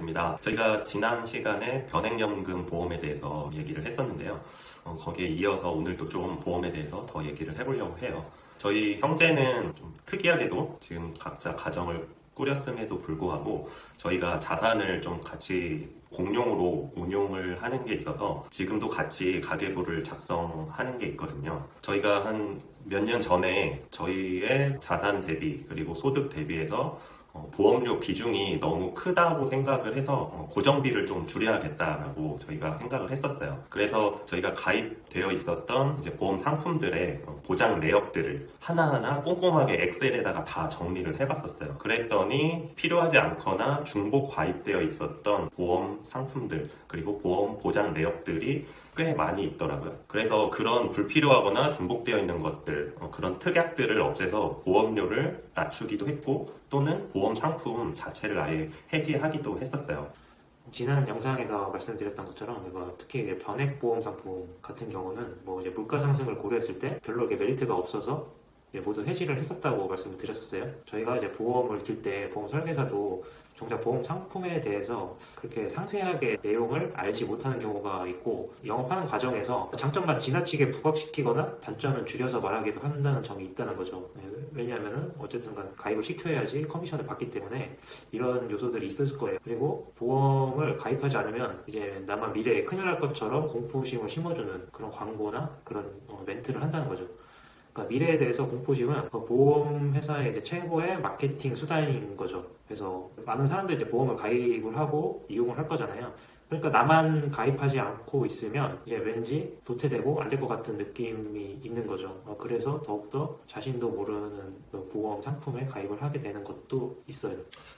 말씀드립니다. 저희가 지난 시간에 변액연금 보험에 대해서 얘기를 했었는데요. 거기에 이어서 오늘도 좀 보험에 대해서 더 얘기를 해보려고 해요. 저희 형제는 좀 특이하게도 지금 각자 가정을 꾸렸음에도 불구하고 저희가 자산을 좀 같이 공용으로 운용을 하는 게 있어서 지금도 같이 가계부를 작성하는 게 있거든요. 저희가 한 몇 년 전에 저희의 자산 대비 그리고 소득 대비해서 보험료 비중이 너무 크다고 생각을 해서 고정비를 좀 줄여야겠다라고 저희가 생각을 했었어요. 그래서 저희가 가입되어 있었던 이제 보험 상품들의 보장 내역들을 하나하나 꼼꼼하게 엑셀에다가 다 정리를 해봤었어요. 그랬더니 필요하지 않거나 중복 가입되어 있었던 보험 상품들 그리고 보험 보장 내역들이 꽤 많이 있더라고요. 그래서 그런 불필요하거나 중복되어 있는 것들, 그런 특약들을 없애서 보험료를 낮추기도 했고 또는 보험 상품 자체를 아예 해지하기도 했었어요. 지난 영상에서 말씀드렸던 것처럼 특히 변액 보험 상품 같은 경우는 이제 물가 상승을 고려했을 때 별로 메리트가 없어서 모두 해지를 했었다고 말씀을 드렸었어요. 저희가 이제 보험을 들 때 보험 설계사도 정작 보험 상품에 대해서 그렇게 상세하게 내용을 알지 못하는 경우가 있고 영업하는 과정에서 장점만 지나치게 부각시키거나 단점은 줄여서 말하기도 한다는 점이 있다는 거죠. 왜냐하면 어쨌든 간 가입을 시켜야지 커미션을 받기 때문에 이런 요소들이 있을 거예요. 그리고 보험을 가입하지 않으면 이제 나만 미래에 큰일 날 것처럼 공포심을 심어주는 그런 광고나 그런 멘트를 한다는 거죠. 그러니까 미래에 대해서 공포심은 보험회사의 이제 최고의 마케팅 수단인 거죠. 그래서 많은 사람들이 이제 보험을 가입을 하고 이용을 할 거잖아요. 그러니까 나만 가입하지 않고 있으면 이제 왠지 도태되고 안 될 것 같은 느낌이 있는 거죠. 그래서 더욱더 자신도 모르는 보험 상품에 가입을 하게 되는 것도 있어요.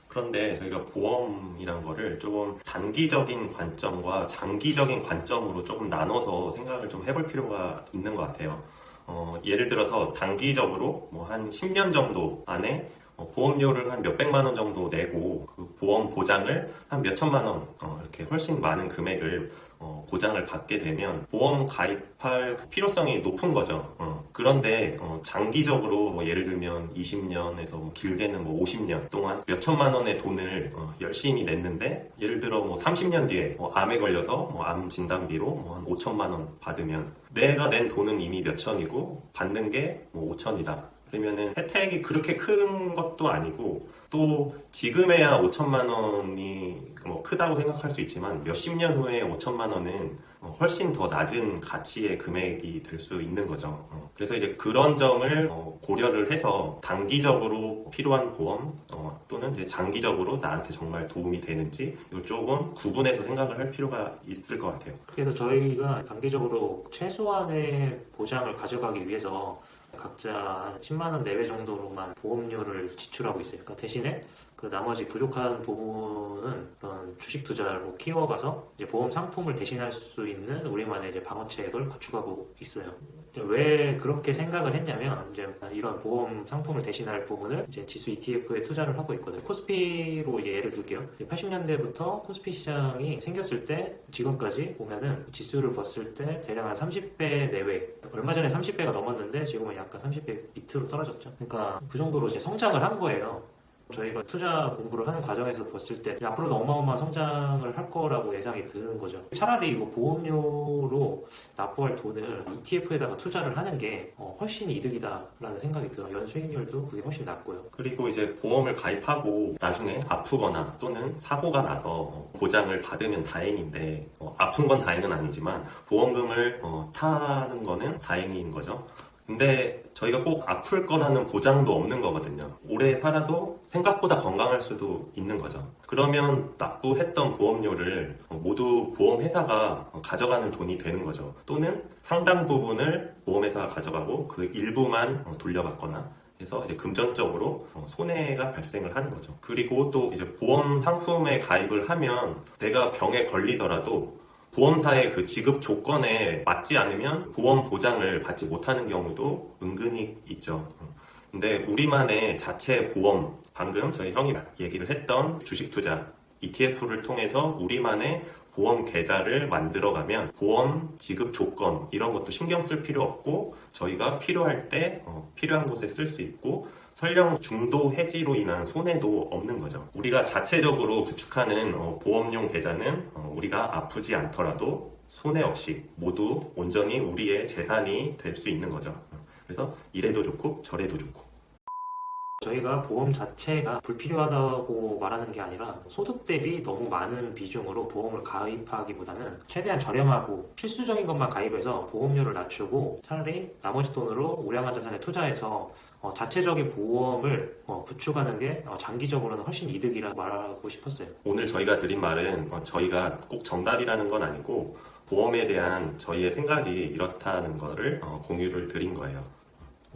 그런데 저희가 보험이란 거를 조금 단기적인 관점과 장기적인 관점으로 조금 나눠서 생각을 좀 해볼 필요가 있는 것 같아요. 예를 들어서 단기적으로 한 10년 정도 안에 보험료를 한 몇백만 원 정도 내고 그 보험 보장을 한 몇천만 원 이렇게 훨씬 많은 금액을 보장을 받게 되면 보험 가입할 필요성이 높은 거죠. 그런데 장기적으로 예를 들면 20년에서 길게는 50년 동안 몇천만 원의 돈을 열심히 냈는데 예를 들어 30년 뒤에 암에 걸려서 암 진단비로 한 5천만 원 받으면 내가 낸 돈은 이미 몇천이고 받는 게 5천이다. 그러면은 혜택이 그렇게 큰 것도 아니고 또 지금에야 5천만 원이 크다고 생각할 수 있지만 몇십 년 후에 5천만 원은 훨씬 더 낮은 가치의 금액이 될 수 있는 거죠. 그래서 이제 그런 점을 고려를 해서 단기적으로 필요한 보험 또는 이제 장기적으로 나한테 정말 도움이 되는지 이걸 조금 구분해서 생각을 할 필요가 있을 것 같아요. 그래서 저희가 단기적으로 최소한의 보장을 가져가기 위해서 각자 10만 원 내외 정도로만 보험료를 지출하고 있어요. 그러니까 대신에 그 나머지 부족한 부분은 그런 주식 투자로 키워가서 이제 보험 상품을 대신할 수 있는 우리만의 이제 방어책을 구축하고 있어요. 왜 그렇게 생각을 했냐면 이제 이런 보험 상품을 대신할 부분을 이제 지수 ETF에 투자를 하고 있거든요. 코스피로 이제 예를 들게요. 80년대부터 코스피 시장이 생겼을 때 지금까지 보면은 지수를 봤을 때 대략 한 30배 내외. 얼마 전에 30배가 넘었는데 지금은 약간 30배 밑으로 떨어졌죠. 그러니까 그 정도로 이제 성장을 한 거예요. 저희가 투자 공부를 하는 과정에서 봤을 때 앞으로도 어마어마한 성장을 할 거라고 예상이 드는 거죠. 차라리 이거 보험료로 납부할 돈을 ETF에다가 투자를 하는 게 훨씬 이득이다라는 생각이 들어요. 연수익률도 그게 훨씬 낮고요. 그리고 이제 보험을 가입하고 나중에 아프거나 또는 사고가 나서 보장을 받으면 다행인데 아픈 건 다행은 아니지만 보험금을 타는 거는 다행인 거죠. 근데 저희가 꼭 아플 거라는 보장도 없는 거거든요. 오래 살아도 생각보다 건강할 수도 있는 거죠. 그러면 납부했던 보험료를 모두 보험회사가 가져가는 돈이 되는 거죠. 또는 상당 부분을 보험회사가 가져가고 그 일부만 돌려받거나 해서 이제 금전적으로 손해가 발생을 하는 거죠. 그리고 또 이제 보험 상품에 가입을 하면 내가 병에 걸리더라도 보험사의 그 지급 조건에 맞지 않으면 보험 보장을 받지 못하는 경우도 은근히 있죠. 근데 우리만의 자체 보험, 방금 저희 형이 얘기를 했던 주식 투자 ETF를 통해서 우리만의 보험 계좌를 만들어가면 보험 지급 조건 이런 것도 신경 쓸 필요 없고 저희가 필요할 때 필요한 곳에 쓸 수 있고 설령 중도 해지로 인한 손해도 없는 거죠. 우리가 자체적으로 구축하는 보험용 계좌는 우리가 아프지 않더라도 손해 없이 모두 온전히 우리의 재산이 될 수 있는 거죠. 그래서 이래도 좋고 저래도 좋고. 저희가 보험 자체가 불필요하다고 말하는 게 아니라 소득 대비 너무 많은 비중으로 보험을 가입하기보다는 최대한 저렴하고 필수적인 것만 가입해서 보험료를 낮추고 차라리 나머지 돈으로 우량한 자산에 투자해서 자체적인 보험을 구축하는 게 장기적으로는 훨씬 이득이라고 말하고 싶었어요. 오늘 저희가 드린 말은 저희가 꼭 정답이라는 건 아니고 보험에 대한 저희의 생각이 이렇다는 거를 공유를 드린 거예요.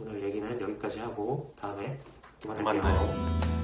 오늘 얘기는 여기까지 하고 다음에 또 또 만날게요. 만나요.